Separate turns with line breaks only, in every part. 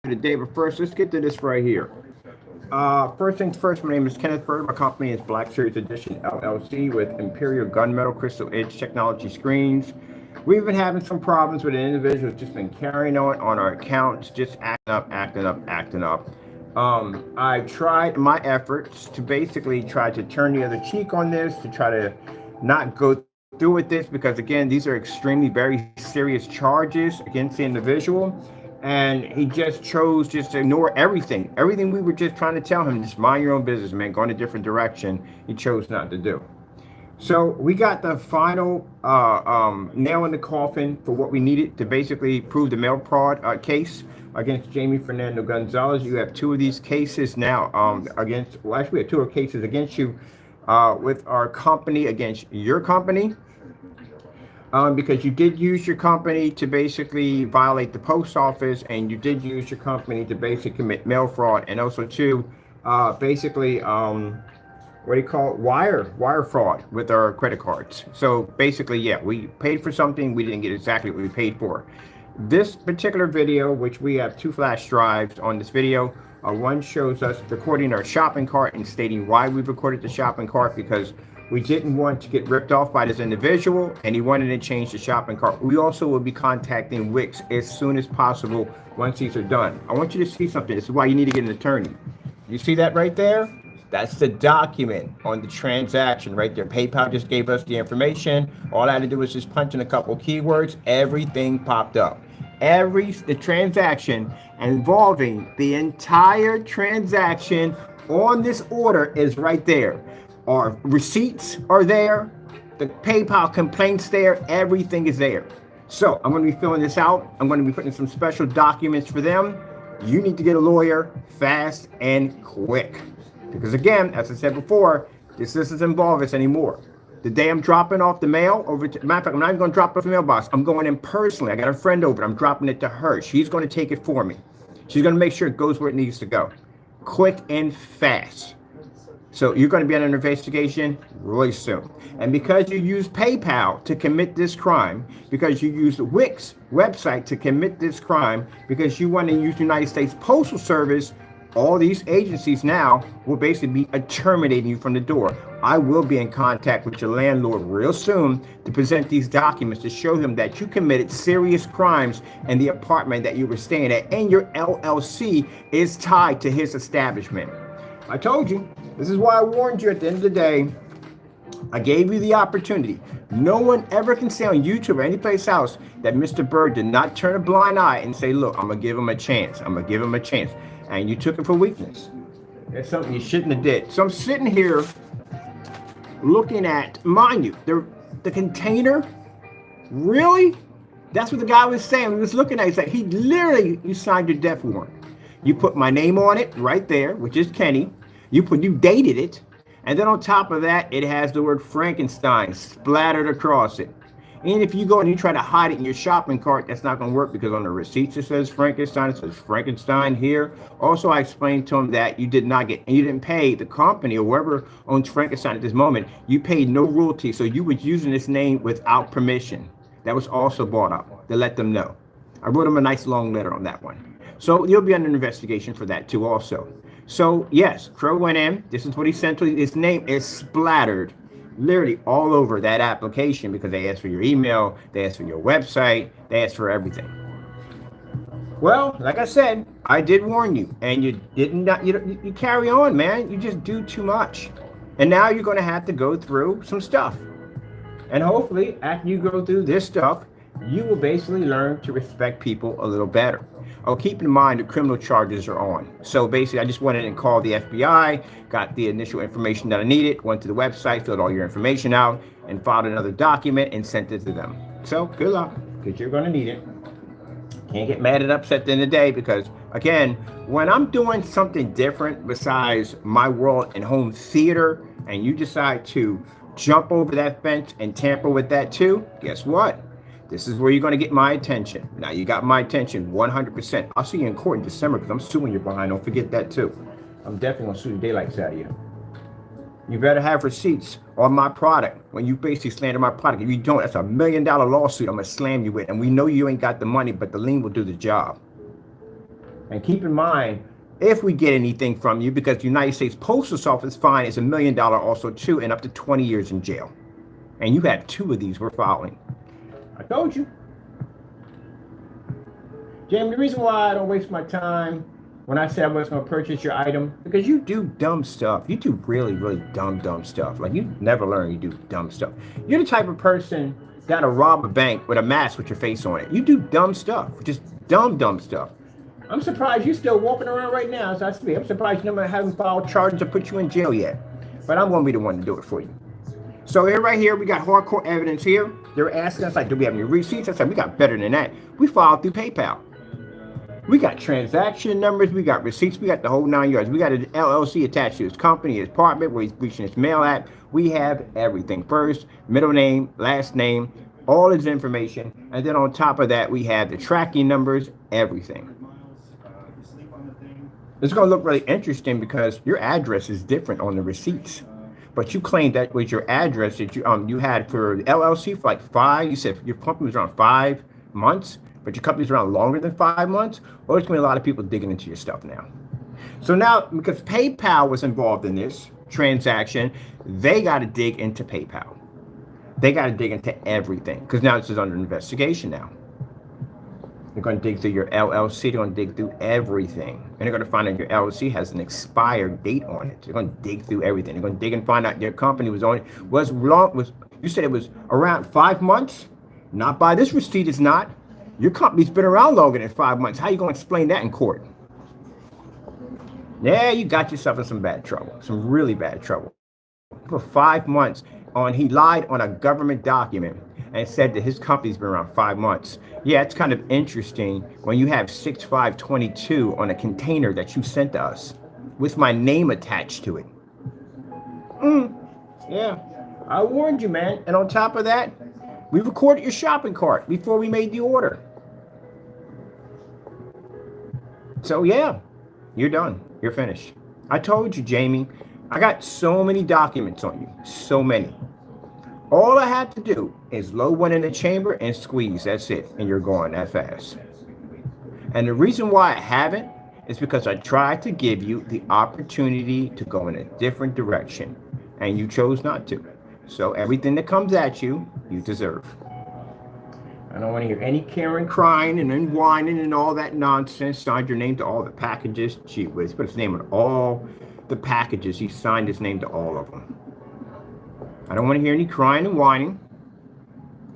today, but first, let's get to this right here. First things first, my name is Kenneth Bird. My company is Black Series Edition LLC with Imperial Gunmetal Crystal Edge Technology Screens. We've been having some problems with an individual who's just been carrying on our accounts, just acting up. I've tried my efforts to basically try to turn the other cheek on this, to try to not go through with this, because again, these are extremely very serious charges against the individual. And he just chose just to ignore everything we were just trying to tell him, just mind your own business, man, go in a different direction. He chose not to do. So we got the final nail in the coffin for what we needed to basically prove the mail fraud case against Jamie Fernando Gonzalez. You have two of these cases now against, well, actually we have two cases against you with our company against your company. Because you did use your company to basically violate the post office, and you did use your company to basically commit mail fraud, and also to basically what do you call it, wire fraud with our credit cards. So basically, yeah, we paid for something, we didn't get exactly what we paid for. This particular video, which we have two flash drives on this video, one shows us recording our shopping cart and stating why we've recorded the shopping cart, because we didn't want to get ripped off by this individual, and he wanted to change the shopping cart. We also will be contacting Wix as soon as possible once these are done. I want you to see something. This is why you need to get an attorney. You see that right there? That's the document on the transaction right there. PayPal just gave us the information. All I had to do was just punch in a couple keywords. Everything popped up. The transaction involving the entire transaction on this order is right there. Our receipts are there, the PayPal complaints there, everything is there. So I'm going to be filling this out. I'm going to be putting some special documents for them. You need to get a lawyer fast and quick. Because again, as I said before, this doesn't involve us anymore. The day I'm dropping off the mail over to, matter of fact, I'm not even going to drop it off the mailbox. I'm going in personally. I got a friend over. I'm dropping it to her. She's going to take it for me. She's going to make sure it goes where it needs to go. Quick and fast. So you're going to be under investigation really soon. And because you use PayPal to commit this crime, because you use the Wix website to commit this crime, because you want to use the United States Postal Service, all these agencies now will basically be terminating you from the door. I will be in contact with your landlord real soon to present these documents to show him that you committed serious crimes in the apartment that you were staying at, and your LLC is tied to his establishment. I told you. This is why I warned you at the end of the day. I gave you the opportunity. No one ever can say on YouTube or anyplace else that Mr. Bird did not turn a blind eye and say, look, I'm going to give him a chance. I'm going to give him a chance. And you took it for weakness. That's something you shouldn't have did. So I'm sitting here looking at, mind you, the container. Really? That's what the guy was saying. He was looking at it. He's like, he literally, you signed your death warrant. You put my name on it right there, which is Kenny. You dated it, and then on top of that, it has the word Frankenstein splattered across it. And if you go and you try to hide it in your shopping cart, that's not going to work, because on the receipts it says Frankenstein. It says Frankenstein here. Also, I explained to him that you didn't pay the company or whoever owns Frankenstein at this moment. You paid no royalty, so you was using this name without permission. That was also brought up to let them know. I wrote him a nice long letter on that one. So you'll be under investigation for that too also. So yes, Crow went in. This is what he sent to. His name is splattered literally all over that application, because they asked for your email, they asked for your website, they asked for everything. Well, like I said, I did warn you, and you you carry on, man. You just do too much. And now you're going to have to go through some stuff. And hopefully after you go through this stuff, you will basically learn to respect people a little better. Oh, keep in mind the criminal charges are on. So basically, I just went in and called the FBI, got the initial information that I needed, went to the website, filled all your information out, and filed another document and sent it to them. So good luck, because you're going to need it. Can't get mad and upset at the end of the day, because again, when I'm doing something different besides my world and home theater, and you decide to jump over that fence and tamper with that too, guess what? This is where you're going to get my attention. Now, you got my attention 100%. I'll see you in court in December, because I'm suing you behind. Don't forget that too. I'm definitely going to sue the daylights out of you. You better have receipts on my product when you basically slander my product. If you don't, that's $1 million lawsuit I'm going to slam you with. And we know you ain't got the money, but the lien will do the job. And keep in mind, if we get anything from you, because the United States Postal Service fine is $1 million also too, and up to 20 years in jail. And you have 2 of these we're filing. I told you. Jamie, the reason why I don't waste my time when I said I was going to purchase your item, because you do dumb stuff. You do really, really dumb stuff. Like, you never learn, you do dumb stuff. You're the type of person that'll rob a bank with a mask with your face on it. You do dumb stuff, just dumb stuff. I'm surprised you're still walking around right now as I speak. I'm surprised no one haven't filed charges or put you in jail yet. But I'm going to be the one to do it for you. So here, right here, we got hardcore evidence here. They're asking us, like, do we have any receipts? I said, we got better than that. We filed through PayPal. We got transaction numbers, we got receipts, we got the whole 9 yards. We got an LLC attached to his company, his apartment, where he's reaching his mail at. We have everything. First, middle name, last name, all his information. And then on top of that, we have the tracking numbers, everything. It's going to look really interesting because your address is different on the receipts. But you claimed that was your address that you had for the LLC for like 5, you said your company was around 5 months. But your company's around longer than 5 months, or there's going to be a lot of people digging into your stuff now. So now, because PayPal was involved in this transaction, they got to dig into PayPal. They got to dig into everything, because now this is under investigation now. They're going to dig through your LLC. They're going to dig through everything. And they're going to find out your LLC has an expired date on it. They're going to dig through everything. They're going to dig and find out your company you said it was around 5 months? Not by this receipt, it's not. Your company's been around longer than 5 months. How are you going to explain that in court? Yeah, you got yourself in some bad trouble, some really bad trouble. For 5 months, he lied on a government document and said that his company's been around 5 months. Yeah, it's kind of interesting when you have 6522 on a container that you sent us with my name attached to it. Yeah, I warned you, man. And on top of that, we recorded your shopping cart before we made the order. So yeah, you're done. You're finished. I told you, Jamie, I got so many documents on you. So many. All I had to do is load one in the chamber and squeeze. That's it. And you're going that fast. And the reason why I haven't is because I tried to give you the opportunity to go in a different direction. And you chose not to. So everything that comes at you, you deserve. I don't want to hear any Karen crying and then whining and all that nonsense. Signed your name to all the packages. Gee whiz, he put his name on all the packages. He signed his name to all of them. I don't want to hear any crying and whining.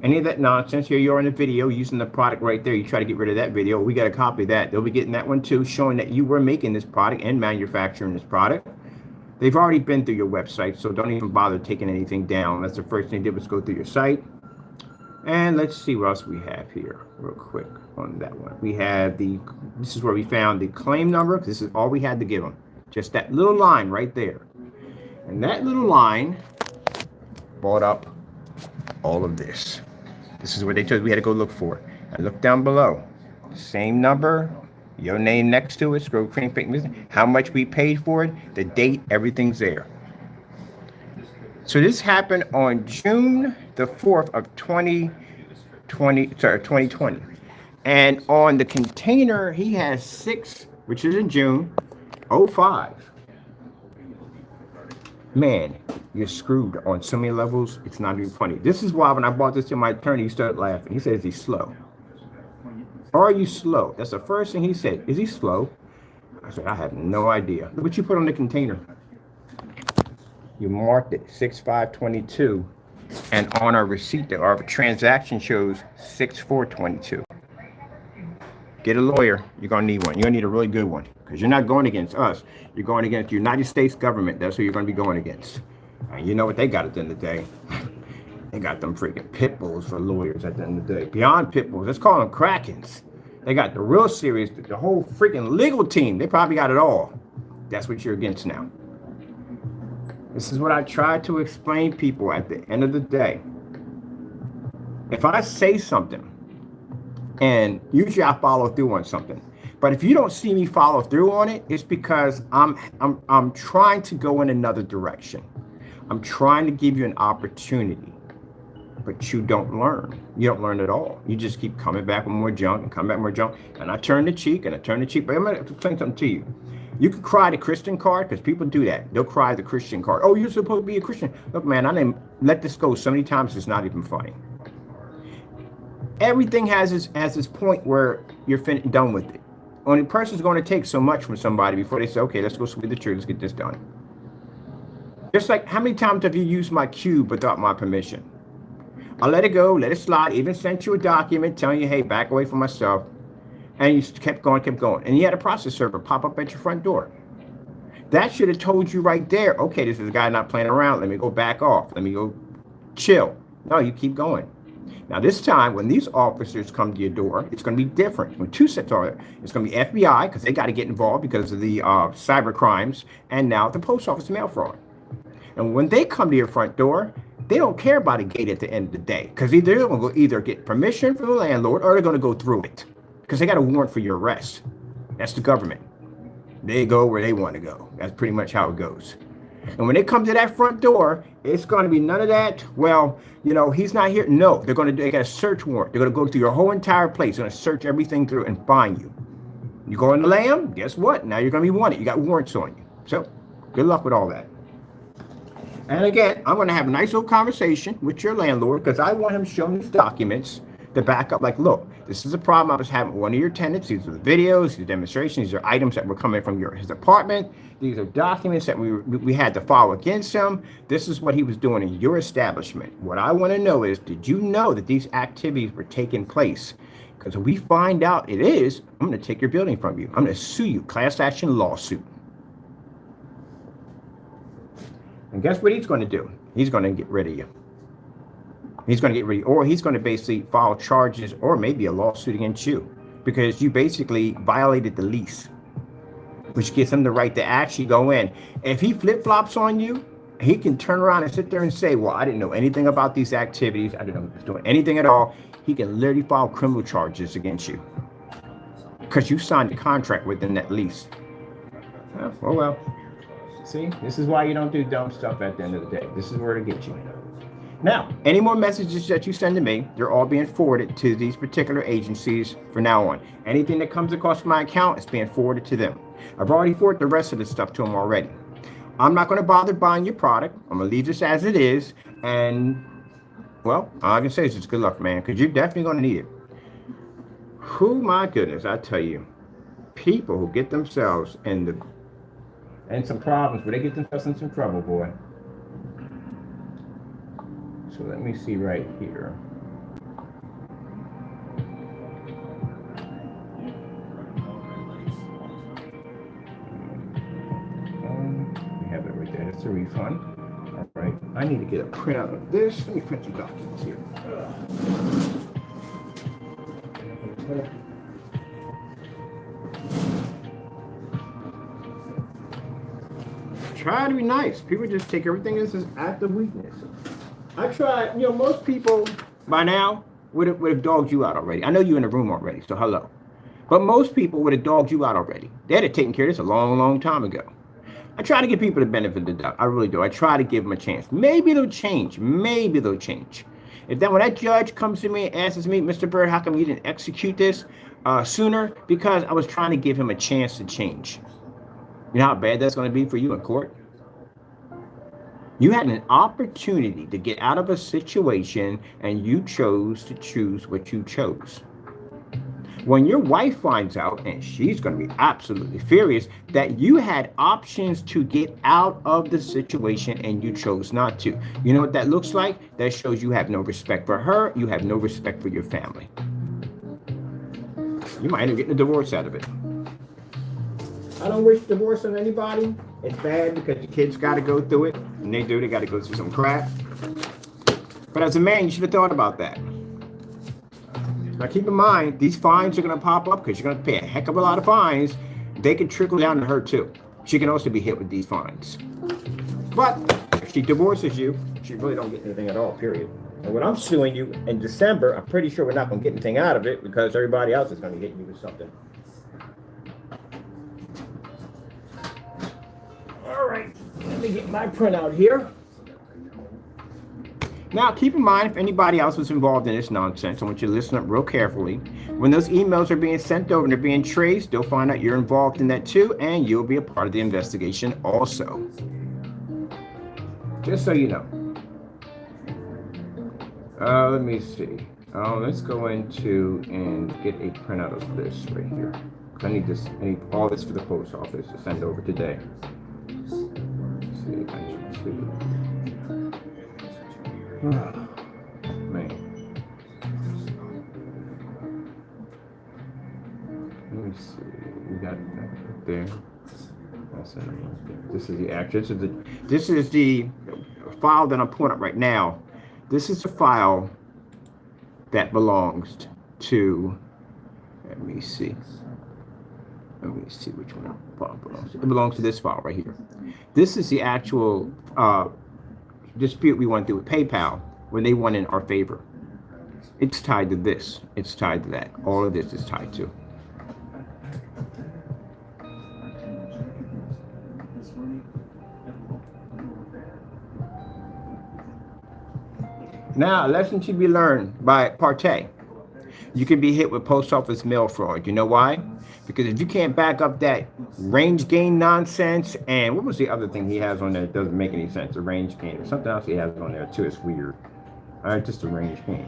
Any of that nonsense. Here you are in the video using the product right there. You try to get rid of that video. We got a copy of that. They'll be getting that one too, showing that you were making this product and manufacturing this product. They've already been through your website, so don't even bother taking anything down. That's the first thing they did was go through your site. And let's see what else we have here real quick on that one. We have this is where we found the claim number. This is all we had to give them. Just that little line right there. And that little line brought up all of this. This is what they told us we had to go look for. And look down below. Same number. Your name next to it, scroll cream pink, how much we paid for it, the date, everything's there. So this happened on June the 4th of 2020. And on the container, he has 6, which is in June, 05. Man, you're screwed on so many levels, it's not even funny. This is why when I brought this to my attorney, he started laughing. He says he's slow. Are you slow? That's the first thing he said. Is he slow? I said, I have no idea. Look what you put on the container. You marked it 6522. And on our receipt, our transaction shows 6422. Get a lawyer. You're going to need one. You're going to need a really good one. Because you're not going against us. You're going against the United States government. That's who you're going to be going against. And you know what they got at the end of the day. They got them freaking pit bulls for lawyers at the end of the day. Beyond pit bulls, let's call them Krakens. They got the real serious, the whole freaking legal team. They probably got it all. That's what you're against now. This is what I try to explain people at the end of the day. If I say something, and usually I follow through on something, but if you don't see me follow through on it, it's because I'm trying to go in another direction. I'm trying to give you an opportunity. but you don't learn. You don't learn at all. You just keep coming back with more junk and coming back with more junk. And I turn the cheek and I turn the cheek. But I'm going to explain something to you. You can cry the Christian card because people do that. They'll cry the Christian card. Oh, you're supposed to be a Christian. Look, man, I didn't let this go so many times it's not even funny. Everything has this point where you're done with it. When a person's going to take so much from somebody before they say, okay, let's go sweep the tree, let's get this done. Just like, how many times have you used my cube without my permission? I let it go, let it slide, even sent you a document telling you, hey, back away from my stuff. And you kept going. And you had a process server pop up at your front door. That should have told you right there, okay, this is a guy not playing around. Let me go back off. Let me go chill. No, you keep going. Now, this time, when these officers come to your door, it's going to be different. When two sets are there, it's going to be FBI, because they got to get involved because of the cyber crimes, and now the post office mail fraud. And when they come to your front door, they don't care about a gate at the end of the day, because they're going to either get permission from the landlord or they're going to go through it, because they got a warrant for your arrest. That's the government. They go where they want to go. That's pretty much how it goes. And when they come to that front door, it's going to be none of that. Well, you know, he's not here. No, they got a search warrant. They're going to go through your whole entire place. They're going to search everything through and find you. You go in the lamb, guess what? Now you're going to be wanted. You got warrants on you. So good luck with all that. And again, I'm going to have a nice little conversation with your landlord because I want him to show me these documents to back up. Like, look, this is a problem I was having with one of your tenants. These are the videos, these are demonstrations, these are items that were coming from his apartment. These are documents that we had to file against him. This is what he was doing in your establishment. What I want to know is, did you know that these activities were taking place? Because if we find out it is, I'm going to take your building from you. I'm going to sue you, class action lawsuit. And guess what he's going to do? He's going to get rid of you. He's going to get rid of you, or he's going to basically file charges or maybe a lawsuit against you because you basically violated the lease, which gives him the right to actually go in. If he flip-flops on you, he can turn around and sit there and say, well, I didn't know anything about these activities. I didn't know he was doing anything at all. He can literally file criminal charges against you because you signed a contract within that lease. Oh, well. See, this is why you don't do dumb stuff at the end of the day. This is where to get you. Now, any more messages that you send to me, they're all being forwarded to these particular agencies from now on. Anything that comes across my account is being forwarded to them. I've already forwarded the rest of the stuff to them already. I'm not going to bother buying your product. I'm going to leave this as it is. And, well, all I can say is just good luck, man, because you're definitely going to need it. Oh, my goodness, I tell you, people who get themselves in some problems, where they get themselves in some trouble, boy. So let me see right here. We have it right there. That's a refund. All right. I need to get a printout of this. Let me print some documents here. Try to be nice. People just take everything as an act of weakness. I try, you know, most people by now would have dogged you out already. I know you're in the room already, so hello. But most people would have dogged you out already. They'd have taken care of this a long, long time ago. I try to give people the benefit of the doubt. I really do. I try to give them a chance. Maybe they'll change. Maybe they'll change. If then when that judge comes to me and asks me, Mr. Bird, how come you didn't execute this sooner? Because I was trying to give him a chance to change. You know how bad that's going to be for you in court? You had an opportunity to get out of a situation and you chose to choose what you chose. When your wife finds out, and she's going to be absolutely furious, that you had options to get out of the situation and you chose not to. You know what that looks like? That shows you have no respect for her. You have no respect for your family. You might end up getting a divorce out of it. I don't wish divorce on anybody. It's bad because the kids got to go through it. And they do. They got to go through some crap. But as a man, you should have thought about that. Now, keep in mind, these fines are going to pop up because you're going to pay a heck of a lot of fines. They can trickle down to her, too. She can also be hit with these fines. But if she divorces you, she really don't get anything at all, period. And when I'm suing you in December, I'm pretty sure we're not going to get anything out of it because everybody else is going to hit you with something. All right, let me get my printout here. Now, keep in mind, if anybody else is involved in this nonsense, I want you to listen up real carefully. When those emails are being sent over and they're being traced, they'll find out you're involved in that too, and you'll be a part of the investigation also. Just so you know. Let me see. Let's go into and get a printout of this right here. I need this. I need all this for the post office to send over today. Let's see, I should see. Man. Let me see. We got that right there. That's it right there. This is the actual. This is the file that I'm pulling up right now. This is the file that belongs to. Let me see. Let me see which one it belongs to. It belongs to this file right here. This is the actual dispute we want to do with PayPal when they won in our favor. It's tied to this. It's tied to that. All of this is tied to. Now, a lesson to be learned by Partey. You can be hit with post office mail fraud. You know why? Because if you can't back up that range gain nonsense, and what was the other thing he has on there that doesn't make any sense? A range gain. Something else he has on there too. It's weird. All right, just a range gain.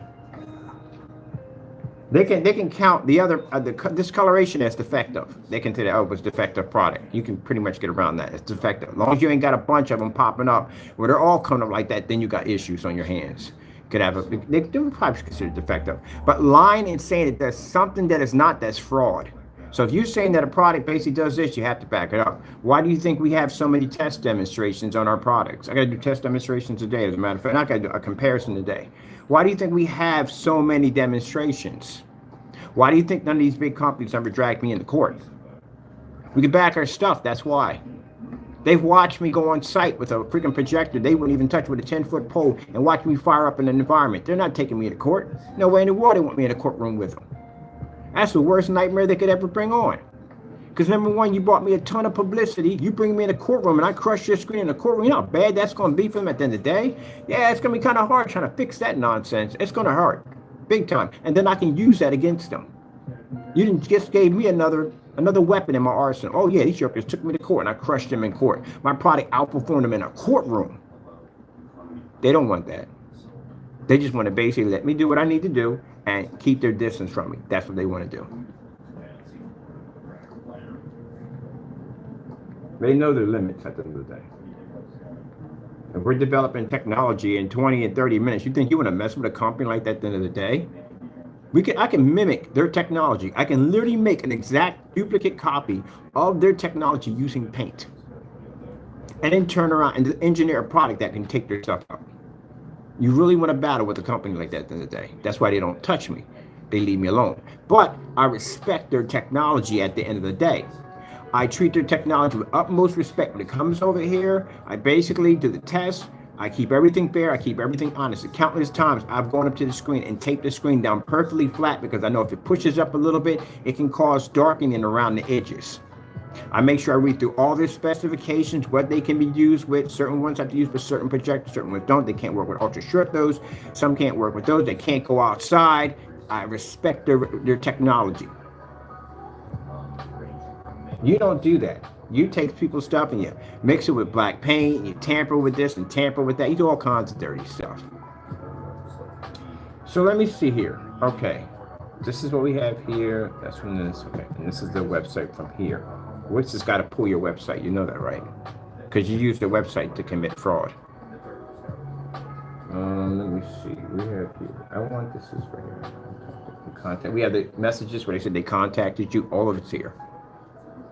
They can count the other the discoloration as defective. They can say, oh, it was defective product. You can pretty much get around that. It's defective. As long as you ain't got a bunch of them popping up where they're all coming up like that, then you got issues on your hands. Could have they would probably consider defective. But lying and saying that there's something that is not, that's fraud. So if you're saying that a product basically does this, you have to back it up. Why do you think we have so many test demonstrations on our products? I got to do test demonstrations today, as a matter of fact. I got to do a comparison today. Why do you think we have so many demonstrations? Why do you think none of these big companies ever dragged me into court? We could back our stuff, that's why. They've watched me go on site with a freaking projector they wouldn't even touch with a 10-foot pole and watch me fire up in an environment. They're not taking me to court. No way in the world they want me in a courtroom with them. That's the worst nightmare they could ever bring on. Because number one, you brought me a ton of publicity. You bring me in a courtroom and I crush your screen in the courtroom. You know how bad that's going to be for them at the end of the day? Yeah, it's going to be kind of hard trying to fix that nonsense. It's going to hurt big time. And then I can use that against them. You didn't just gave me another weapon in my arsenal. Oh yeah, these jokers took me to court and I crushed them in court. My product outperformed them in a courtroom. They don't want that. They just want to basically let me do what I need to do and keep their distance from me. That's what they want to do. They know their limits at the end of the day. If we're developing technology in 20 and 30 minutes, you think you want to mess with a company like that at the end of the day? I can mimic their technology. I can literally make an exact duplicate copy of their technology using paint. And then turn around and engineer a product that can take their stuff out. You really want to battle with a company like that at the end of the day. That's why they don't touch me. They leave me alone. But I respect their technology at the end of the day. I treat their technology with utmost respect. When it comes over here, I basically do the test. I keep everything fair. I keep everything honest. And countless times I've gone up to the screen and taped the screen down perfectly flat because I know if it pushes up a little bit, it can cause darkening around the edges. I make sure I read through all their specifications, what they can be used with. Certain ones have to use with certain projectors, certain ones don't. They can't work with ultra short those. Some can't work with those. They can't go outside. I respect their technology. You don't do that. You take people's stuff and you mix it with black paint, and you tamper with this and tamper with that. You do all kinds of dirty stuff. So let me see here. Okay. This is what we have here. That's from this. Okay. And this is the website from here. Which has got to pull your website. You know that, right? Because you use the website to commit fraud. Let me see. We have here. I want this is right here. Contact. We have the messages where they said they contacted you. All of it's here.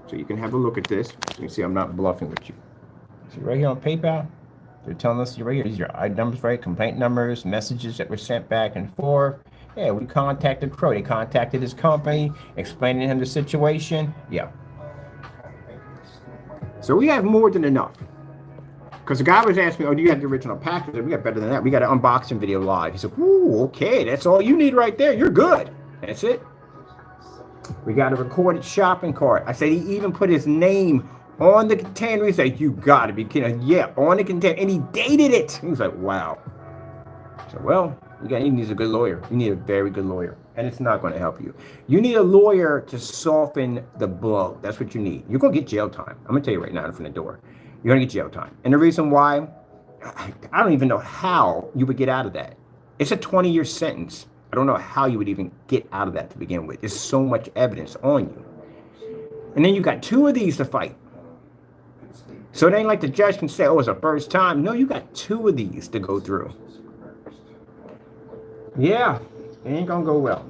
So you can have a look at this. You can see I'm not bluffing with you. See right here on PayPal, they're telling us right here, these are your ID numbers, right? Complaint numbers, messages that were sent back and forth. Yeah, we contacted CROW. They contacted his company, explaining to him the situation. Yeah. So we have more than enough. Because the guy was asking me, oh, do you have the original package? We got better than that. We got an unboxing video live. He said, ooh, okay, that's all you need right there. You're good. That's it. We got a recorded shopping cart. I said he even put his name on the container. He said, you got to be kidding. Yeah, on the container. And he dated it. He was like, wow. So, well, you need a good lawyer. You need a very good lawyer, and it's not going to help you. You need a lawyer to soften the blow. That's what you need. You're going to get jail time. I'm going to tell you right now from the door. You're going to get jail time. And the reason why, I don't even know how you would get out of that. It's a 20-year sentence. I don't know how you would even get out of that to begin with. There's so much evidence on you. And then you got 2 of these to fight. So it ain't like the judge can say, oh, it's a first time. No, you got 2 of these to go through. Yeah, it ain't gonna go well.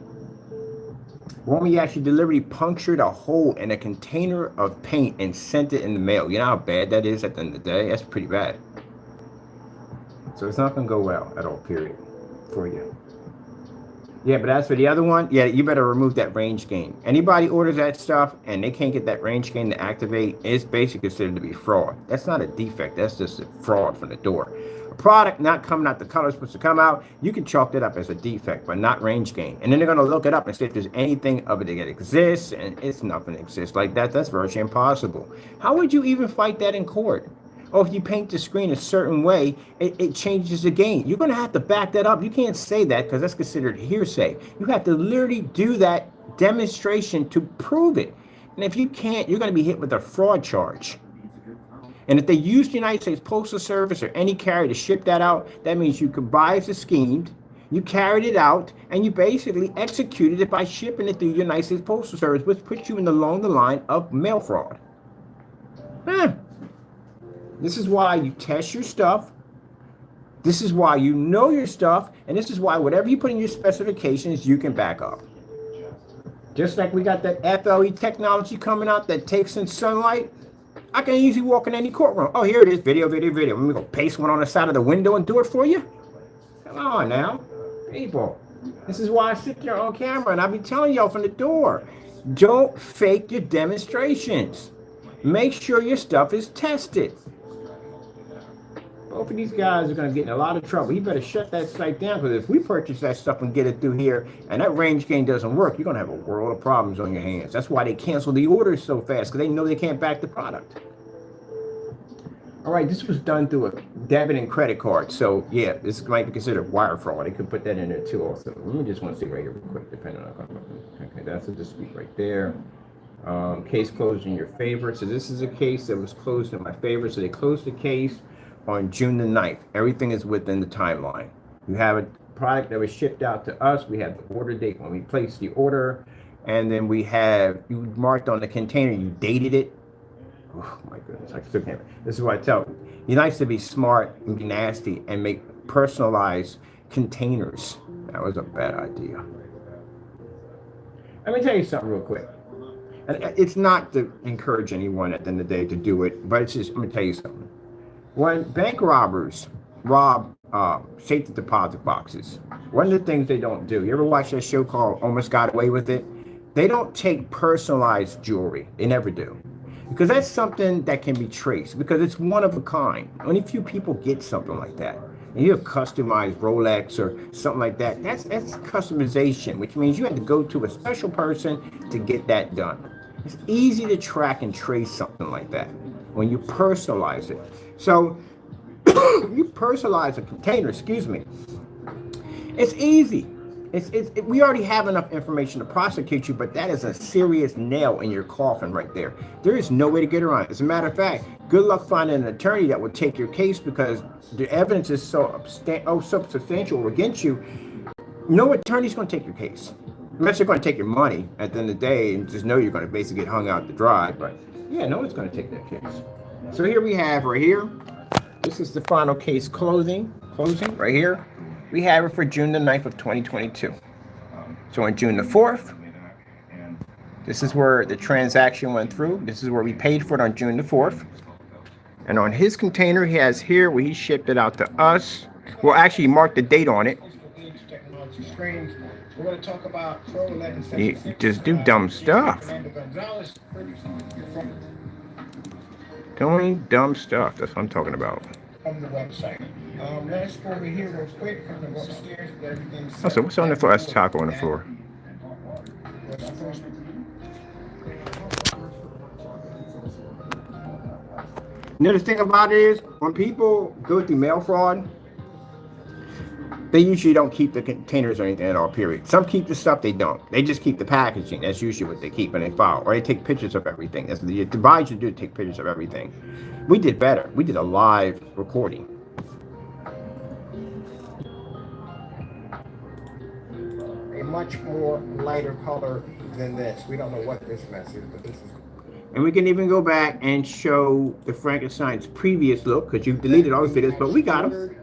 Romy actually deliberately punctured a hole in a container of paint and sent it in the mail. You know how bad that is at the end of the day? That's pretty bad. So it's not gonna go well at all, period, for you. Yeah, but as for the other one, yeah, you better remove that range gain. Anybody orders that stuff and they can't get that range gain to activate, it's basically considered to be fraud. That's not a defect, that's just a fraud from the door. A product not coming out the color it's supposed to come out, you can chalk that up as a defect, but not range gain. And then they're gonna look it up and see if there's anything of it that exists, and it's nothing that exists like that. That's virtually impossible. How would you even fight that in court? Oh, if you paint the screen a certain way, it changes the gain. You're going to have to back that up. You can't say that because that's considered hearsay. You have to literally do that demonstration to prove it. And if you can't, you're going to be hit with a fraud charge. And if they use the United States Postal Service or any carrier to ship that out, that means you contrived the scheme, you carried it out, and you basically executed it by shipping it through the United States Postal Service, which puts you along the line of mail fraud. This is why you test your stuff. This is why you know your stuff. And this is why whatever you put in your specifications, you can back up. Just like we got that FLE technology coming out that takes in sunlight. I can easily walk in any courtroom. Oh, here it is. Video. Let me go paste one on the side of the window and do it for you. Come on now. People. This is why I sit there on camera and I'll be telling y'all from the door. Don't fake your demonstrations. Make sure your stuff is tested. Both of these guys are going to get in a lot of trouble. You better shut that site down, because if we purchase that stuff and get it through here and that range gain doesn't work, you're going to have a world of problems on your hands. That's why they cancel the orders so fast, because they know they can't back the product. All right, this was done through a debit and credit card. So, yeah, this might be considered wire fraud. They could put that in there, too, also. Let me just want to see right here real quick, depending on... Okay, that's a dispute right there. Case closed in your favor. So this is a case that was closed in my favor. So they closed the case on June the 9th. Everything is within the timeline. You have a product that was shipped out to us. We have the order date when we placed the order. And then we have, you marked on the container, you dated it. Oh my goodness, I still can't. This is what I tell you. You're nice to be smart and be nasty and make personalized containers. That was a bad idea. Let me tell you something real quick. And it's not to encourage anyone at the end of the day to do it, but it's just, I'm gonna tell you something. When bank robbers rob safety deposit boxes, one of the things they don't do, you ever watch that show called Almost Got Away with It? They don't take personalized jewelry. They never do. Because that's something that can be traced, because it's one of a kind. Only few people get something like that. And you have customized Rolex or something like that. That's customization, which means you have to go to a special person to get that done. It's easy to track and trace something like that when you personalize it. So you personalize a container, excuse me. It's easy. We already have enough information to prosecute you, but that is a serious nail in your coffin right there. There is no way to get around it. As a matter of fact, good luck finding an attorney that will take your case, because the evidence is so substantial against you. No attorney's going to take your case. Unless they're going to take your money at the end of the day and just know you're going to basically get hung out to dry. But yeah, no one's going to take that case. So here we have right here. This is the final case closing right here. We have it for June the 9th of 2022. So on June the 4th, this is where the transaction went through. This is where we paid for it on June the 4th. And on his container, he has here where he shipped it out to us. Well, actually, he marked the date on it. We're going to talk about CROW 1176. You just do dumb stuff. Doing dumb stuff. That's what I'm talking about. From the website. Let's go over here real quick. From the upstairs. Oh, so what's on the floor? That's taco on the floor. You know, the thing about it is, when people go through mail fraud, They usually don't keep the containers or anything at all, period. Some keep the stuff, they don't. They just keep the packaging. That's usually what they keep when they file. Or they take pictures of everything. That's what the advisor do, take pictures of everything. We did better. We did a live recording.
A much more lighter color than this. We don't know what this mess is, but this is.
And we can even go back and show the Frankenstein's previous look, because you've deleted all those videos, but we got them.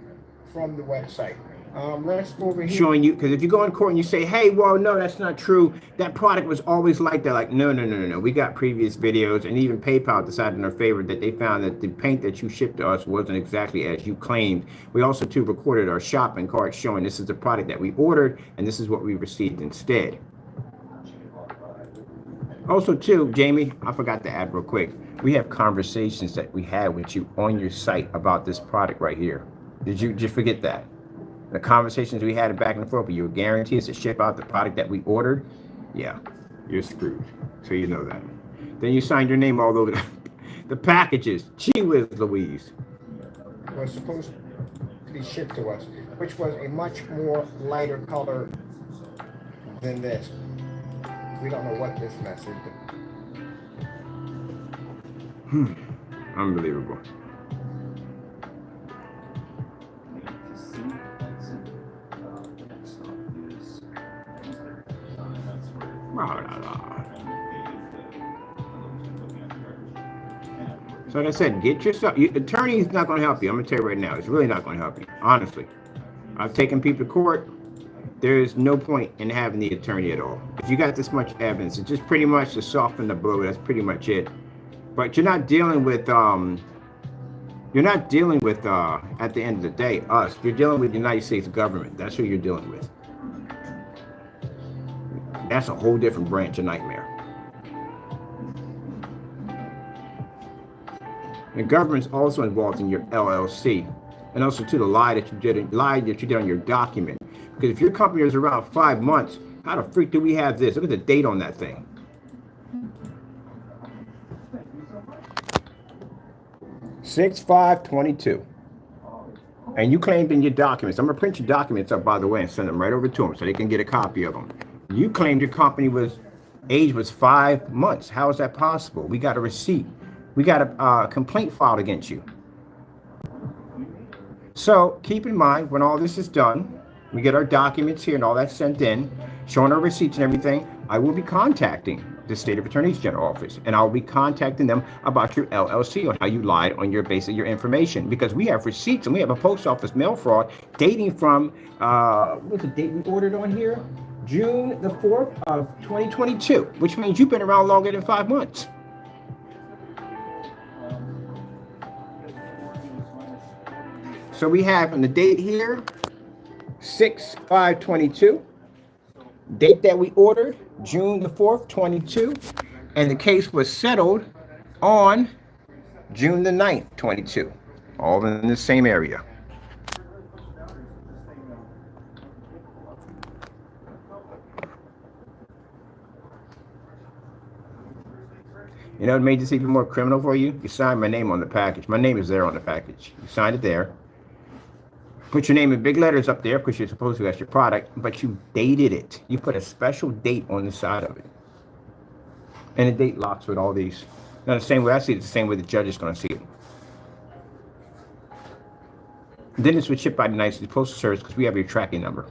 From the website. Let's go over here.
Showing you, because if you go in court and you say, hey, well, no, that's not true. That product was always like that. Like, no. We got previous videos, and even PayPal decided in their favor that they found that the paint that you shipped to us wasn't exactly as you claimed. We also, too, recorded our shopping cart showing this is the product that we ordered, and this is what we received instead. Also, too, Jamie, I forgot to add real quick. We have conversations that we had with you on your site about this product right here. Did you just forget that? The conversations we had back and forth, but you were guaranteed us to ship out the product that we ordered. Yeah, you're screwed. So you know that. Then you signed your name all over the packages. Gee whiz, Louise.
It was supposed to be shipped to us, which was a much more lighter color than this. We don't know what this mess is.
Unbelievable. So like I said, get yourself. Attorney is not going to help you. I'm going to tell you right now. It's really not going to help you. Honestly. I've taken people to court. There is no point in having the attorney at all. If you got this much evidence, it's just pretty much to soften the blow. That's pretty much it. But you're not dealing with, at the end of the day, us. You're dealing with the United States government. That's who you're dealing with. That's a whole different branch of nightmare. The government's also involved in your LLC, and also to the lie that you did on your document. Because if your company is around 5 months, how the freak do we have this? Look at the date on that thing. 6/5/22. And you claimed in your documents. I'm gonna print your documents up, by the way, and send them right over to them so they can get a copy of them. You claimed your company age was 5 months. How is that possible? We got a receipt. We got a complaint filed against you. So keep in mind, when all this is done, we get our documents here and all that sent in, showing our receipts and everything, I will be contacting the State of Attorney's General Office, and I'll be contacting them about your LLC on how you lied on your base of your information, because we have receipts and we have a post office mail fraud dating from, what's the date we ordered on here? June the 4th of 2022, which means you've been around longer than 5 months. So we have on the date here, 6/5/22. Date that we ordered, June the 4th, 22. And the case was settled on June the 9th, 22. All in the same area. You know what made this even more criminal for you? You signed my name on the package. My name is there on the package. You signed it there. Put your name in big letters up there because you're supposed to, that's your product, but you dated it. You put a special date on the side of it. And the date locks with all these. Now, the same way I see it, the same way the judge is going to see it. Then this was shipped by the United States Postal Service because we have your tracking number.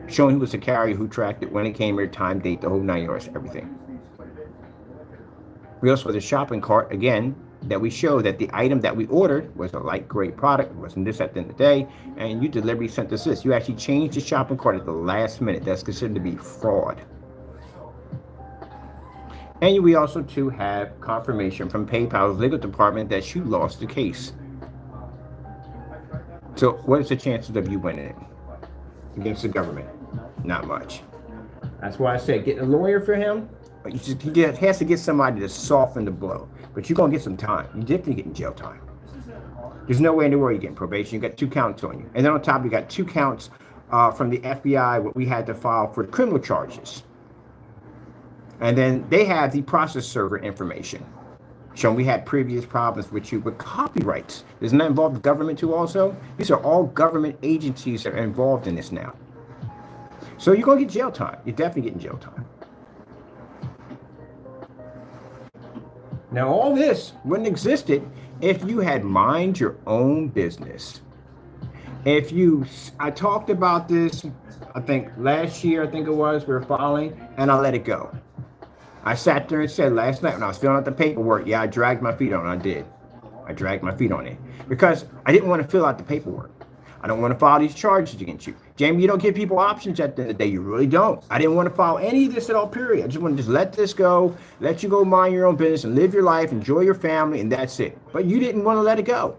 Showing who was the carrier, who tracked it, when it came here, time, date, the whole 9 yards, everything. We also have the shopping cart, again, that we show that the item that we ordered was a light gray product. It wasn't this at the end of the day. And you deliberately sent us this. You actually changed the shopping cart at the last minute. That's considered to be fraud. And we also, too, have confirmation from PayPal's legal department that you lost the case. So what is the chances of you winning it against the government? Not much. That's why I said getting a lawyer for him. He has to get somebody to soften the blow. But you're going to get some time. You're definitely getting jail time. There's no way in the world you're getting probation. You got 2 counts on you. And then on top, you got 2 counts from the FBI, what we had to file for criminal charges. And then they have the process server information. Showing we had previous problems with you with copyrights. Doesn't that involve the government too also? These are all government agencies that are involved in this now. So you're going to get jail time. You're definitely getting jail time. Now, all this wouldn't existed if you had mind your own business. If you, I talked about this, I think last year, I think it was, we were filing, and I let it go. I sat there and said last night when I was filling out the paperwork, yeah, I dragged my feet on it. I did. I dragged my feet on it because I didn't want to fill out the paperwork. I don't want to file these charges against you. Jamie, you don't give people options at the end of the day. You really don't. I didn't want to file any of this at all, period. I just want to just let this go, let you go mind your own business and live your life, enjoy your family, and that's it. But you didn't want to let it go.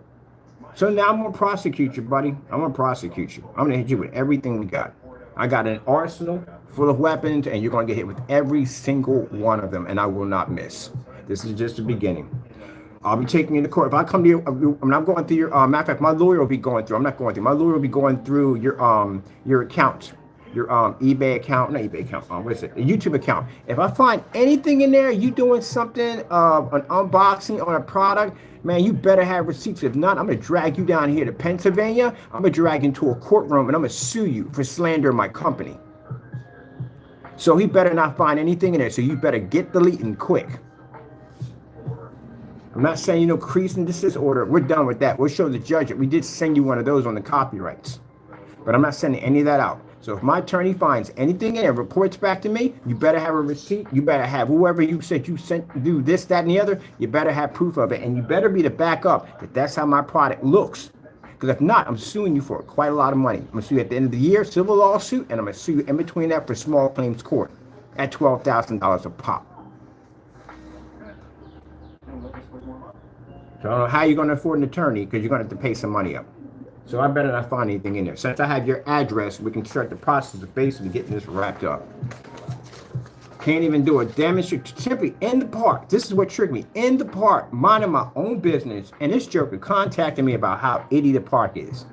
So now I'm going to prosecute you, buddy. I'm going to prosecute you. I'm going to hit you with everything we got. I got an arsenal full of weapons, and you're going to get hit with every single one of them, and I will not miss. This is just the beginning. I'll be taking you to court. If I come to you, I'm not going through your, matter of fact, my lawyer will be going through, I'm not going through, my lawyer will be going through your account, your eBay account, not eBay account, what is it, a YouTube account. If I find anything in there, you doing something, an unboxing on a product, man, you better have receipts. If not, I'm going to drag you down here to Pennsylvania. I'm going to drag you into a courtroom, and I'm going to sue you for slander my company. So he better not find anything in there. So you better get deleting quick. I'm not saying, you know, cease and desist order. We're done with that. We'll show the judge that we did send you one of those on the copyrights. But I'm not sending any of that out. So if my attorney finds anything in there, reports back to me, you better have a receipt. You better have whoever you said you sent do this, that, and the other. You better have proof of it. And you better be the backup that that's how my product looks. Because if not, I'm suing you for quite a lot of money. I'm going to sue you at the end of the year, civil lawsuit, and I'm going to sue you in between that for small claims court at $12,000 a pop. So I don't know how you're going to afford an attorney because you're going to have to pay some money up. So I better not find anything in there. Since I have your address, we can start the process of basically getting this wrapped up. Can't even do a demonstration. Simply in the park. This is what tricked me. In the park, minding my own business. And this joker contacted me about how itty the park is.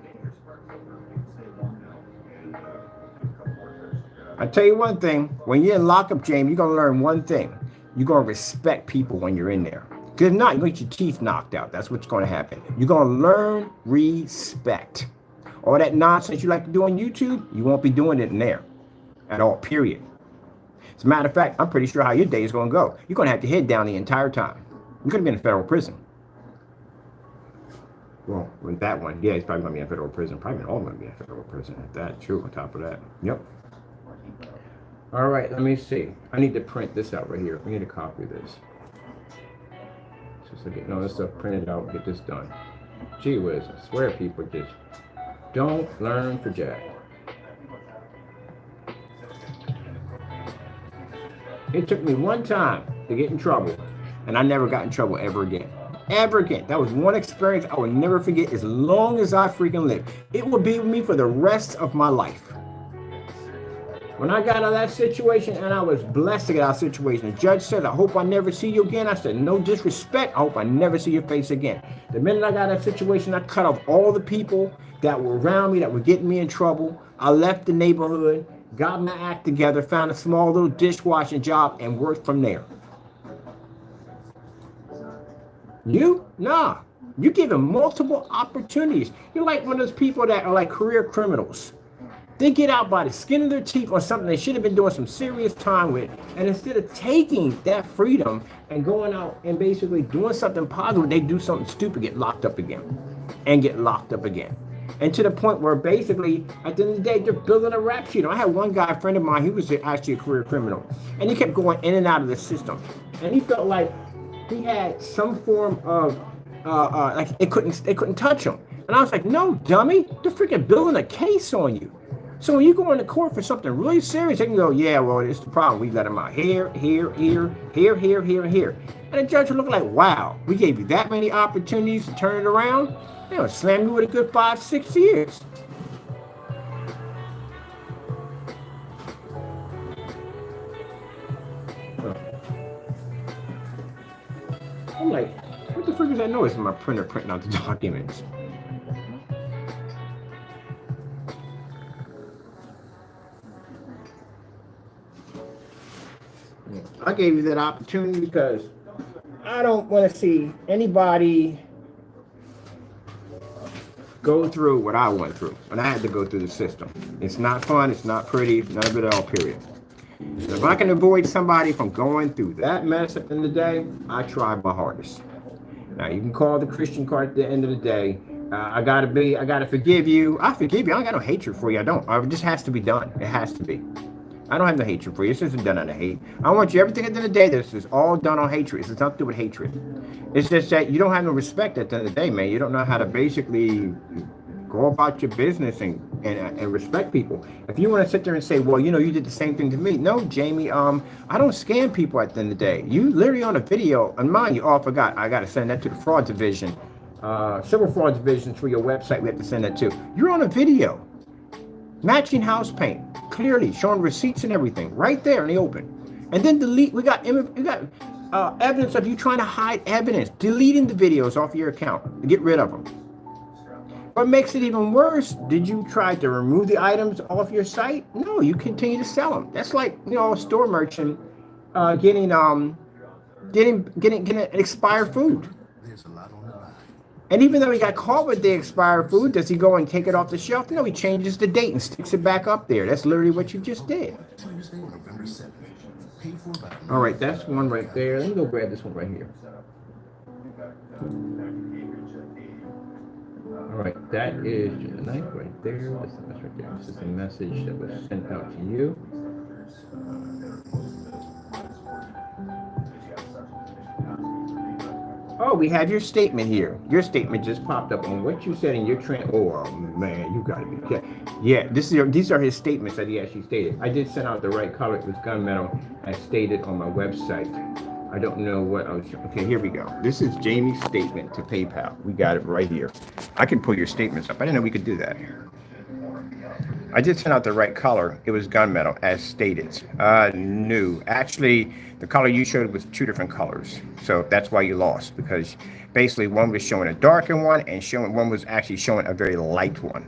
I tell you one thing. When you're in lockup, Jamie, you're going to learn one thing. You're going to respect people when you're in there. Because if not, you're going to get your teeth knocked out. That's what's going to happen. You're going to learn respect. All that nonsense you like to do on YouTube, you won't be doing it in there at all, period. As a matter of fact, I'm pretty sure how your day is going to go. You're going to have your head down the entire time. You're going to be in a federal prison. Well, with that one, yeah, he's probably going to be in federal prison. Probably all going to be in federal prison at that. True, on top of that. Yep. All right, let me see. I need to print this out right here. We need to copy this. So getting all this stuff printed out, get this done. Gee whiz, I swear people just don't learn for jack. It took me one time to get in trouble, and I never got in trouble ever again. Ever again. That was one experience I will never forget as long as I freaking live. It will be with me for the rest of my life. When I got out of that situation, and I was blessed to get out of that situation, the judge said, I hope I never see you again. I said, no disrespect. I hope I never see your face again. The minute I got out of that situation, I cut off all the people that were around me that were getting me in trouble. I left the neighborhood, got my act together, found a small little dishwashing job, and worked from there. You? Nah. You give them multiple opportunities. You're like one of those people that are like career criminals. They get out by the skin of their teeth on something they should have been doing some serious time with. And instead of taking that freedom and going out and basically doing something positive, they do something stupid, get locked up again. And get locked up again. And to the point where basically, at the end of the day, they're building a rap sheet. I had one guy, a friend of mine, he was actually a career criminal. And he kept going in and out of the system. And he felt like he had some form of, like they couldn't touch him. And I was like, no, dummy, they're freaking building a case on you. So when you go into court for something really serious, they can go, yeah, well, it's the problem. We let him out here. And the judge will look like, wow, we gave you that many opportunities to turn it around. They'll slam you with a good 5-6 years. I'm like, what the frick is that noise in my printer printing out the documents? I gave you that opportunity because I I don't want to see anybody go through what I went through, and I had to go through the system. It's not fun, it's not pretty, none of it at all, period. So if I can avoid somebody from going through that mess at the end of the day, I tried my hardest. Now you can call the Christian card at the end of the day. I gotta forgive you. I forgive you. I don't got no hatred for you. I don't. It just has to be done. It has to be. I don't have no hatred for you. This isn't done out of hate. I want you, everything at the end of the day, this is all done on hatred. It's nothing to do with hatred. It's just that you don't have no respect at the end of the day, man. You don't know how to basically go about your business and respect people. If you want to sit there and say, well, you know, you did the same thing to me. No, Jamie, I don't scam people at the end of the day. You literally on a video, and mind you, oh, I forgot. I got to send that to the fraud division. Civil fraud division through your website. We have to send that to. You're on a video. Matching house paint, clearly showing receipts and everything right there in the open. And then delete. We got evidence of you trying to hide evidence, deleting the videos off your account to get rid of them. What makes it even worse? Did you try to remove the items off your site? No, you continue to sell them. That's like, you know, a store merchant getting expired food. And even though he got caught with the expired food, does he go and take it off the shelf? No, he changes the date and sticks it back up there. That's literally what you just did. All right, that's one right there. Let me go grab this one right here. All right, that is the 9th right there. That's right there. This is a message that was sent out to you. Oh, we have your statement here. Your statement just popped up on what you said in your oh man, you gotta be careful. Yeah, these are his statements that he actually stated. I did send out the right color. It was gunmetal as stated on my website. I don't know what I was. Okay, here we go. This is Jamie's statement to PayPal. We got it right here. I can pull your statements up. I didn't know we could do that. I did send out the right color. It was gunmetal as stated. No, actually, the color you showed was 2 different colors. So that's why you lost, because basically one was showing a darker one and one was actually showing a very light one.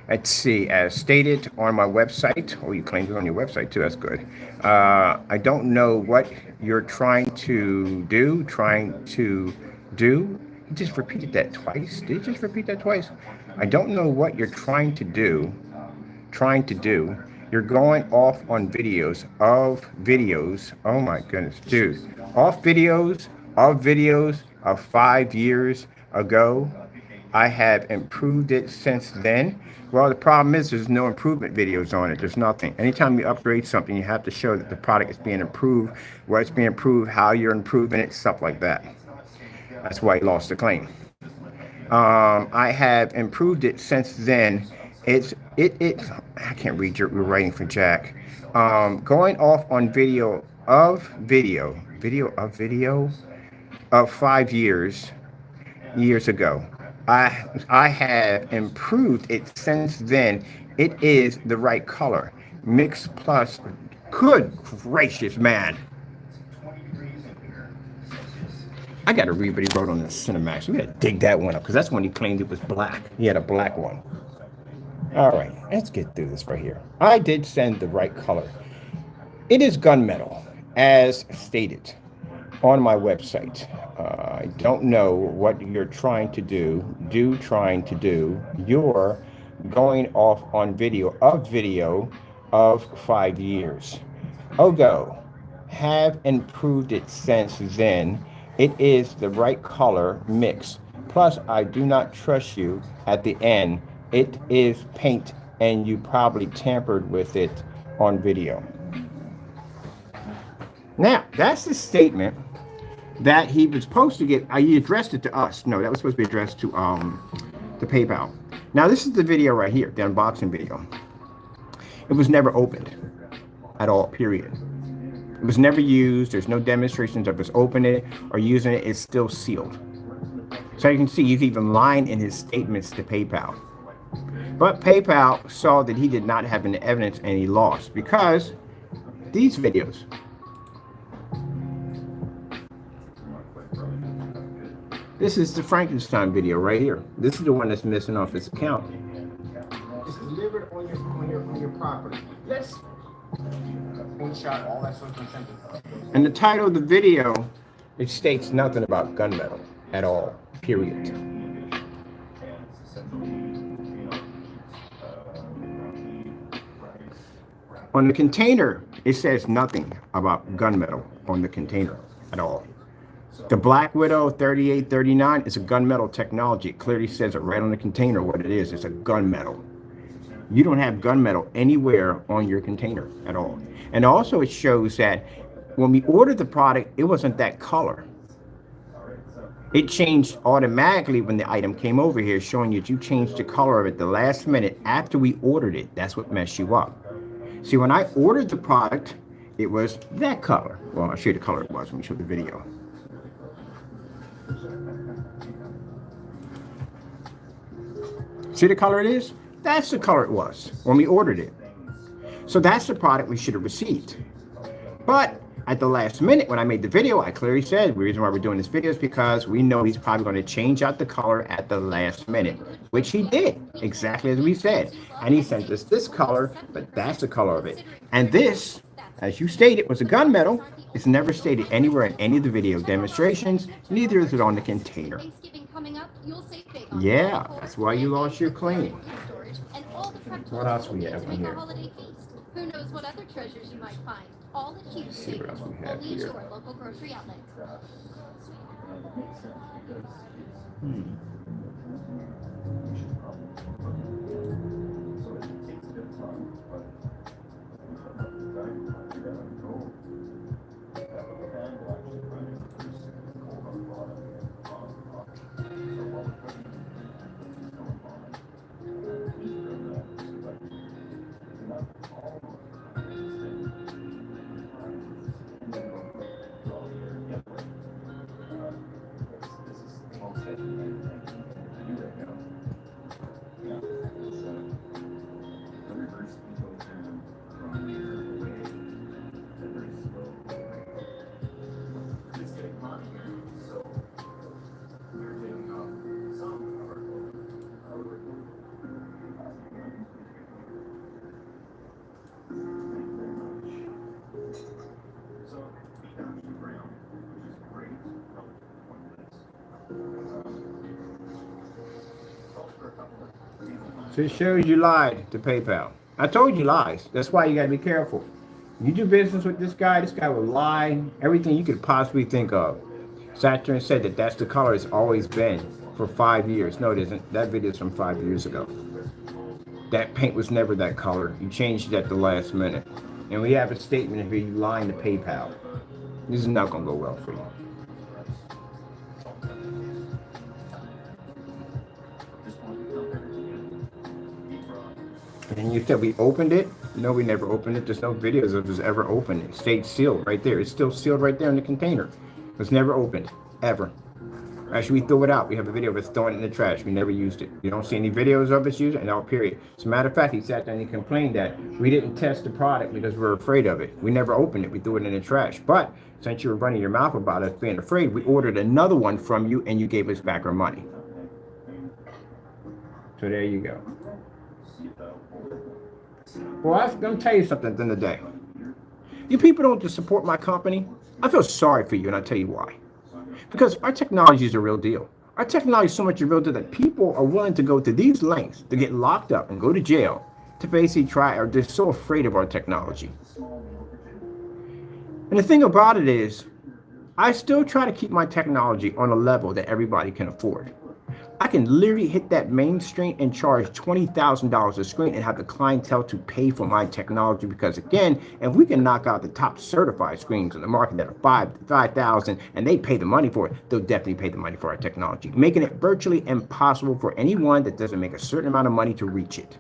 Let's see, as stated on my website. Oh, you claimed it on your website too. That's good. I don't know what you're trying to do. You just repeated that twice. Did you just repeat that twice? I don't know what you're trying to do. You're going off on videos. Oh my goodness, dude. Off videos of 5 years ago. I have improved it since then. Well, the problem is there's no improvement videos on it. There's nothing. Anytime you upgrade something, you have to show that the product is being improved, where it's being improved, how you're improving it, stuff like that. That's why he lost the claim. I have improved it since then. I can't read your writing for Jack. Going off on video of 5 years ago. I have improved it since then. It is the right color. Mix plus. Good gracious, man. I got to read what he wrote on the CINEMAX. We got to dig that one up, because that's when he claimed it was black. He had a black one. All right, let's get through this right here. I did send the right color. It is gunmetal, as stated on my website. I don't know what you're trying to do. You're going off on video of 5 years ago. Have improved it since then. It is the right color mix. Plus, I do not trust you at the end. It is paint, and you probably tampered with it on video. Now, that's the statement that he was supposed to get. He addressed it to us. No, that was supposed to be addressed to PayPal. Now, this is the video right here, the unboxing video. It was never opened at all, period. It was never used. There's no demonstrations of us opening it or using it. It's still sealed. So you can see he's even lying in his statements to PayPal. But PayPal saw that he did not have any evidence, and he lost, because these videos. This is the Frankenstein video right here. This is the one that's missing off his account. It's delivered on your property. Let's screenshot all that sort of something. And the title of the video It states nothing about gunmetal at all, period. On the container, it says nothing about gunmetal on the container at all. The Black Widow 3839 is a gunmetal technology. It clearly says it right on the container what it is. It's a gunmetal. You don't have gunmetal anywhere on your container at all. And also it shows that when we ordered the product, it wasn't that color. It changed automatically when the item came over here, showing you that you changed the color of it the last minute after we ordered it. That's what messed you up. See, when I ordered the product, it was that color. Well, I'll show you the color it was when we show the video. See the color it is? That's the color it was when we ordered it. So that's the product we should have received. But at the last minute, when I made the video, I clearly said the reason why we're doing this video is because we know he's probably going to change out the color at the last minute, which he did, exactly as we said. And he sent us this color, but that's the color of it. And this, as you stated, was a gunmetal. It's never stated anywhere in any of the video demonstrations, neither is it on the container. Yeah, that's why you lost your claim. What else we have in here?
Who knows what other treasures you might find? All at huge savings, only at your local grocery outlet.
So it shows you lied to PayPal. I told you lies. That's why you got to be careful. You do business with this guy will lie, everything you could possibly think of. Saturn said that that's the color it's always been for 5 years. No, it isn't. That video is from 5 years ago. That paint was never that color. You changed it at the last minute. And we have a statement of you lying to PayPal. This is not going to go well for you. And you said we opened it? No, we never opened it. There's no videos of us ever opened it. It stayed sealed right there. It's still sealed right there in the container. It was never opened, ever. Actually, we threw it out. We have a video of us throwing it in the trash. We never used it. You don't see any videos of us using it, no, period. As a matter of fact, he sat there and he complained that we didn't test the product because we were afraid of it. We never opened it. We threw it in the trash. But since you were running your mouth about us being afraid, we ordered another one from you and you gave us back our money. So there you go. Well, I'm going to tell you something at the end of the day. You people don't just support my company. I feel sorry for you, and I'll tell you why. Because our technology is a real deal. Our technology is so much a real deal that people are willing to go to these lengths to get locked up and go to jail to basically try, or they're so afraid of our technology. And the thing about it is, I still try to keep my technology on a level that everybody can afford. I can literally hit that main screen and charge $20,000 a screen and have the clientele to pay for my technology because, again, if we can knock out the top certified screens in the market that are $5,000 and they pay the money for it, they'll definitely pay the money for our technology, making it virtually impossible for anyone that doesn't make a certain amount of money to reach it.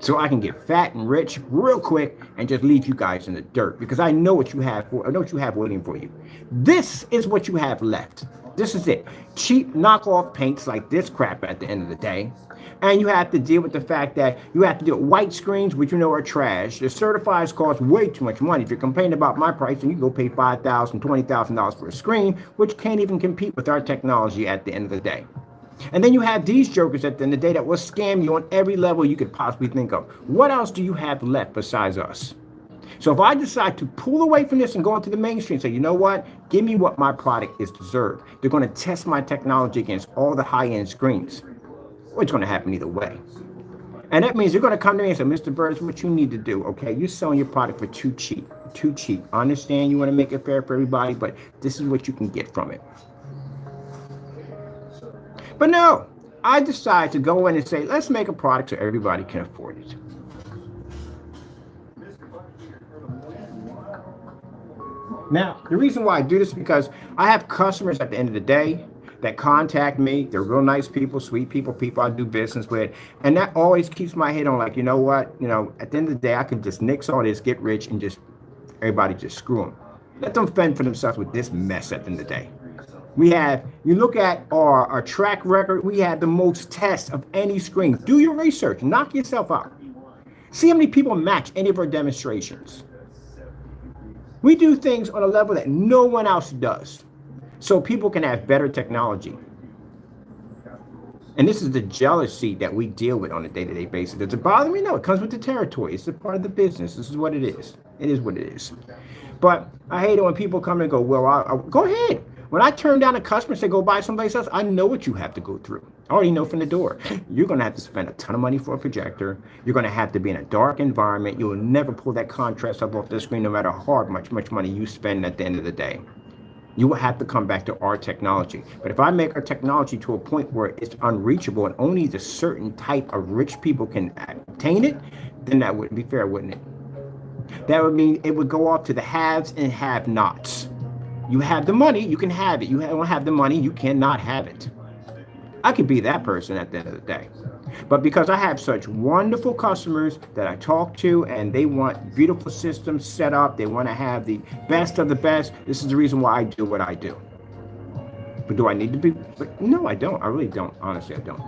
So I can get fat and rich real quick and just leave you guys in the dirt because I know what you have for, I know what you have waiting for you. This is what you have left. This is it. Cheap knockoff paints like this crap at the end of the day. And you have to deal with the fact that you have to deal with white screens, which you know are trash. The certifieds cost way too much money. If you're complaining about my price, then you go pay $5,000, $20,000 for a screen, which can't even compete with our technology at the end of the day. And then you have these jokers at the end of the day that will scam you on every level you could possibly think of. What else do you have left besides us? So if I decide to pull away from this and go into the mainstream and say, you know what, give me what my product is deserved. They're going to test my technology against all the high-end screens. Well, it's going to happen either way. And that means they're going to come to me and say, Mr. Burris, what you need to do, okay, you're selling your product for too cheap. Too cheap. I understand you want to make it fair for everybody, but this is what you can get from it. But no, I decide to go in and say, let's make a product so everybody can afford it. Now, the reason why I do this is because I have customers at the end of the day that contact me. They're real nice people, sweet people, people I do business with. And that always keeps my head on like, you know what? You know, at the end of the day, I can just nix all this, get rich, and just everybody just screw them. Let them fend for themselves with this mess at the end of the day. We have, you look at our track record, we have the most tests of any screen. Do your research, knock yourself out. See how many people match any of our demonstrations. We do things on a level that no one else does, so people can have better technology. And this is the jealousy that we deal with on a day-to-day basis. Does it bother me? No, it comes with the territory. It's a part of the business. This is what it is. It is what it is. But I hate it when people come and go, well, I'll go ahead. When I turn down a customer and say, go buy someplace else, I know what you have to go through. I already know from the door. You're going to have to spend a ton of money for a projector. You're going to have to be in a dark environment. You will never pull that contrast up off the screen, no matter how much money you spend at the end of the day. You will have to come back to our technology. But if I make our technology to a point where it's unreachable and only the certain type of rich people can obtain it, then that wouldn't be fair, wouldn't it? That would mean it would go off to the haves and have-nots. You have the money, you can have it. You don't have the money, you cannot have it. I could be that person at the end of the day. But because I have such wonderful customers that I talk to and they want beautiful systems set up, they want to have the best of the best, this is the reason why I do what I do. But do I need to be? But no, I don't. I really don't. Honestly, I don't.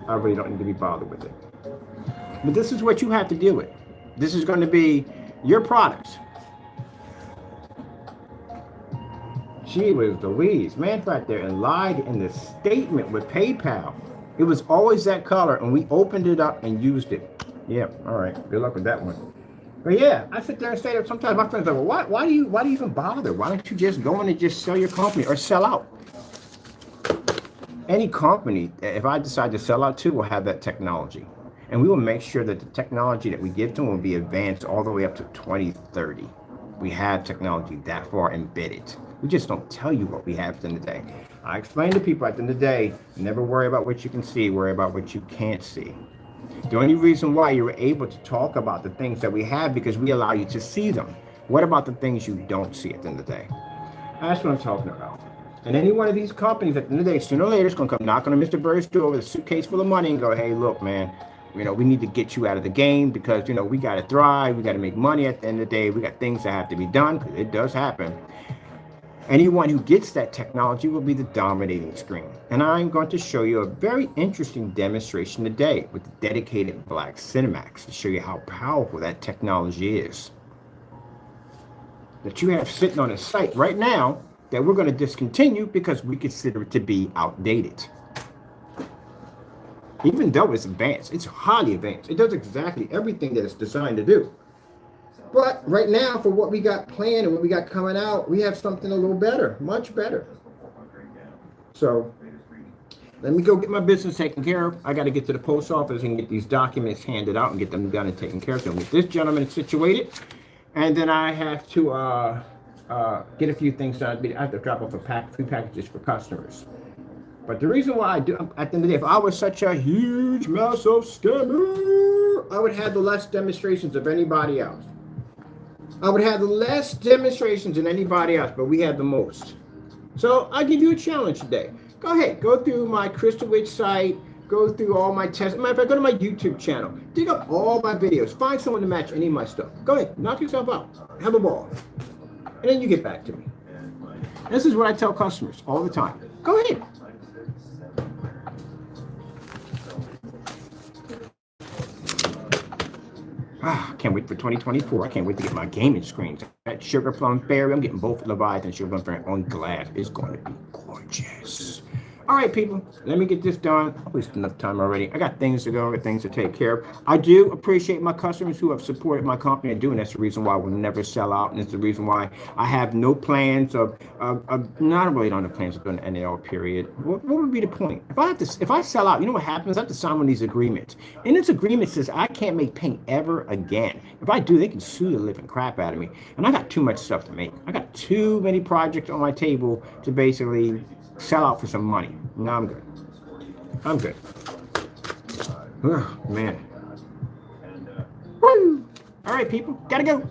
I really don't need to be bothered with it. But this is what you have to deal with. This is going to be your products. She was Louise. Man, right there and lied in the statement with PayPal. It was always that color, and we opened it up and used it. Yeah, all right. Good luck with that one. But yeah, I sit there and say that sometimes my friends are like, well, why do you even bother? Why don't you just go in and just sell your company or sell out? Any company, if I decide to sell out to, will have that technology. And we will make sure that the technology that we give to them will be advanced all the way up to 2030. We have technology that far embedded. We just don't tell you what we have at the end of the day. I explain to people at the end of the day, never worry about what you can see, worry about what you can't see. The only reason why you were able to talk about the things that we have because we allow you to see them. What about the things you don't see at the end of the day? That's what I'm talking about. And any one of these companies at the end of the day, sooner or later, is going to come knocking on Mr. Burris' door with a suitcase full of money and go, hey, look, man, you know, we need to get you out of the game because, you know, we got to thrive. We got to make money at the end of the day. We got things that have to be done because it does happen. Anyone who gets that technology will be the dominating screen. And I'm going to show you a very interesting demonstration today with the dedicated Black CINEMAX to show you how powerful that technology is. That you have sitting on a site right now that we're going to discontinue because we consider it to be outdated. Even though it's advanced, it's highly advanced. It does exactly everything that it's designed to do. But right now, for what we got planned and what we got coming out, we have something a little better, much better. So let me go get my business taken care of. I got to get to the post office and get these documents handed out and get them done and taken care of. So get this gentleman situated. And then I have to get a few things done. I have to drop off a few packages for customers. But the reason why I do, at the end of the day, if I was such a huge, massive scammer, I would have the less demonstrations of anybody else. I would have the less demonstrations than anybody else, but we have the most. So I give you a challenge today. Go ahead, go through my Crystal Witch site, go through all my tests. Matter of fact, go to my YouTube channel, dig up all my videos, find someone to match any of my stuff. Go ahead, knock yourself out, have a ball, and then you get back to me. This is what I tell customers all the time. Go ahead. Can't wait for 2024. I can't wait to get my gaming screens. That Sugar Plum Fairy, I'm getting both Leviathan and Sugar Plum Fairy on glass. It's going to be gorgeous. All right, people, let me get this done. I wasted enough time already. I got things to go, I got things to take care of. I do appreciate my customers who have supported my company and that's the reason why we'll never sell out. And it's the reason why I have no plans of not really on the plans of doing an NAL period. What would be the point? If I sell out, you know what happens? I have to sign one of these agreements. And this agreement says I can't make paint ever again. If I do, they can sue the living crap out of me. And I got too much stuff to make. I got too many projects on my table to basically sell out for some money. No, I'm good. I'm good. Oh, man. Woo! All right, people. Gotta go.